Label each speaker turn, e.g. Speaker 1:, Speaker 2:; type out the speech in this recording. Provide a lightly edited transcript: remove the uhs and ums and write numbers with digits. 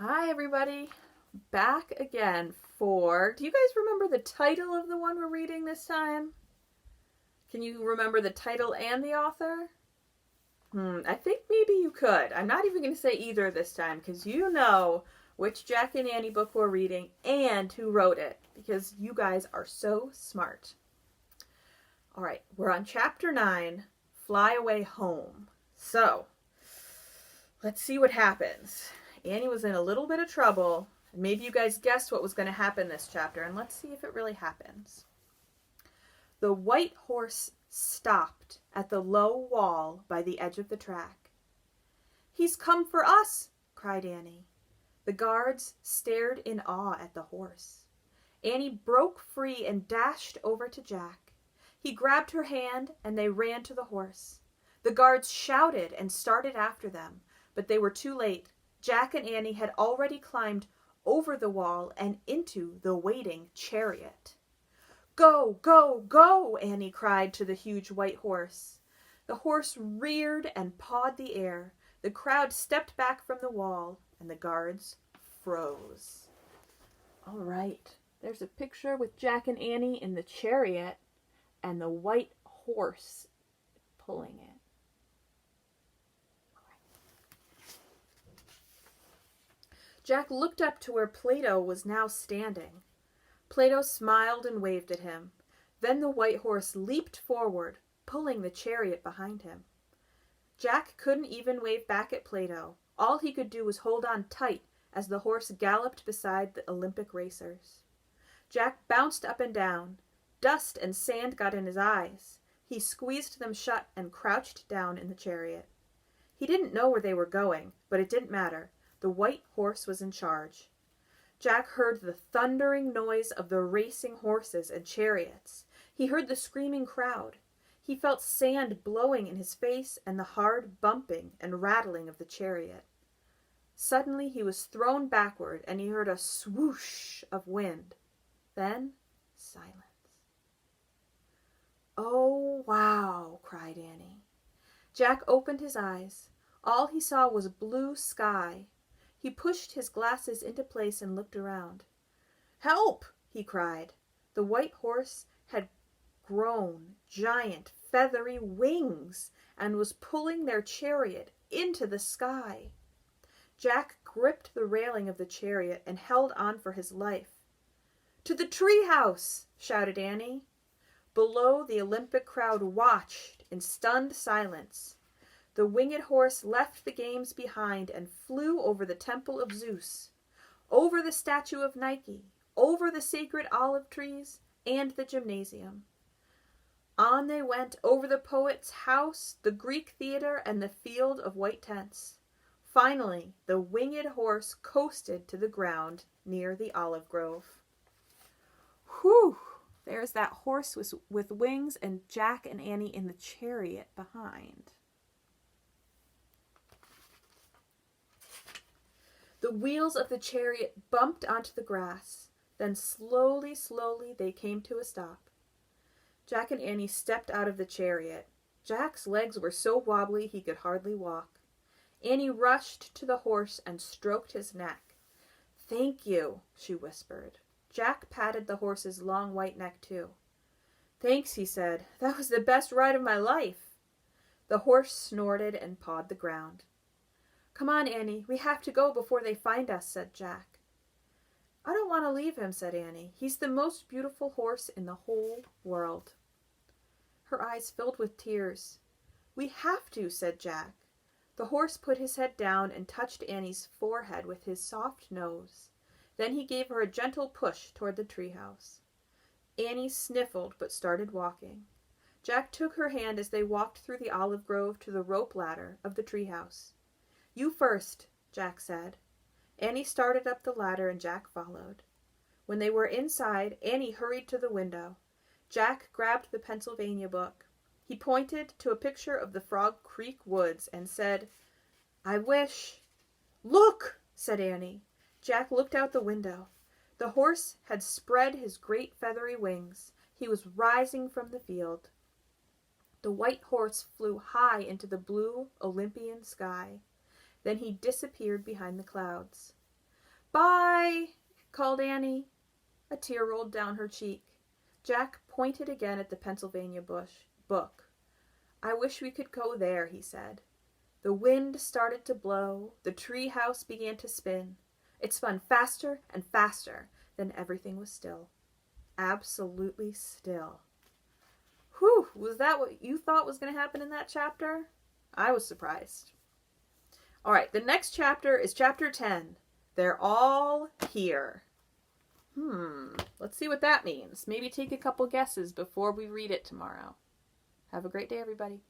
Speaker 1: Hi, everybody. Back again for. Do you guys remember the title of the one we're reading this time? Can you remember the title and the author? I think maybe you could. I'm not even going to say either this time because you know which Jack and Annie book we're reading and who wrote it because you guys are so smart. All right, we're on chapter 9, Fly Away Home. So, let's see what happens. Annie was in a little bit of trouble. Maybe you guys guessed what was going to happen this chapter, and let's see if it really happens. The white horse stopped at the low wall by the edge of the track. "He's come for us!" cried Annie. The guards stared in awe at the horse. Annie broke free and dashed over to Jack. He grabbed her hand, and they ran to the horse. The guards shouted and started after them, but they were too late. Jack and Annie had already climbed over the wall and into the waiting chariot. "Go, go, go!" Annie cried to the huge white horse. The horse reared and pawed the air. The crowd stepped back from the wall, and the guards froze. All right, there's a picture with Jack and Annie in the chariot and the white horse pulling it. Jack looked up to where Plato was now standing. Plato smiled and waved at him. Then the white horse leaped forward, pulling the chariot behind him. Jack couldn't even wave back at Plato. All he could do was hold on tight as the horse galloped beside the Olympic racers. Jack bounced up and down. Dust and sand got in his eyes. He squeezed them shut and crouched down in the chariot. He didn't know where they were going, but it didn't matter. The white horse was in charge. Jack heard the thundering noise of the racing horses and chariots. He heard the screaming crowd. He felt sand blowing in his face and the hard bumping and rattling of the chariot. Suddenly he was thrown backward and he heard a swoosh of wind. Then silence. "Oh, wow," cried Annie. Jack opened his eyes. All he saw was blue sky. He pushed his glasses into place and looked around. "Help!" he cried. The white horse had grown giant, feathery wings and was pulling their chariot into the sky. Jack gripped the railing of the chariot and held on for his life. "To the tree house!" shouted Annie. Below, the Olympic crowd watched in stunned silence. The winged horse left the games behind and flew over the temple of Zeus, over the statue of Nike, over the sacred olive trees, and the gymnasium. On they went over the poet's house, the Greek theater, and the field of white tents. Finally, the winged horse coasted to the ground near the olive grove. Whew! There's that horse with wings and Jack and Annie in the chariot behind. The wheels of the chariot bumped onto the grass. Then slowly, slowly they came to a stop. Jack and Annie stepped out of the chariot. Jack's legs were so wobbly he could hardly walk. Annie rushed to the horse and stroked his neck. "Thank you," she whispered. Jack patted the horse's long white neck too. "Thanks," he said. "That was the best ride of my life." The horse snorted and pawed the ground. "Come on, Annie, we have to go before they find us," said Jack. "I don't want to leave him," said Annie. "He's the most beautiful horse in the whole world." Her eyes filled with tears. "We have to," said Jack. The horse put his head down and touched Annie's forehead with his soft nose. Then he gave her a gentle push toward the treehouse. Annie sniffled but started walking. Jack took her hand as they walked through the olive grove to the rope ladder of the treehouse. "You first," Jack said. Annie started up the ladder and Jack followed. When they were inside, Annie hurried to the window. Jack grabbed the Pennsylvania book. He pointed to a picture of the Frog Creek woods and said, "I wish—" "Look!" said Annie. Jack looked out the window. The horse had spread his great feathery wings. He was rising from the field. The white horse flew high into the blue Olympian sky. Then he disappeared behind the clouds. Bye, called Annie. A tear rolled down her cheek. Jack pointed again at the Pennsylvania book. I wish we could go there, he said. The wind started to blow. The tree house began to spin. It spun faster and faster. Then everything was still. Absolutely still. Whew, was that what you thought was going to happen in that chapter? I was surprised. All right, the next chapter is chapter 10. They're all here. Let's see what that means. Maybe take a couple guesses before we read it tomorrow. Have a great day, everybody.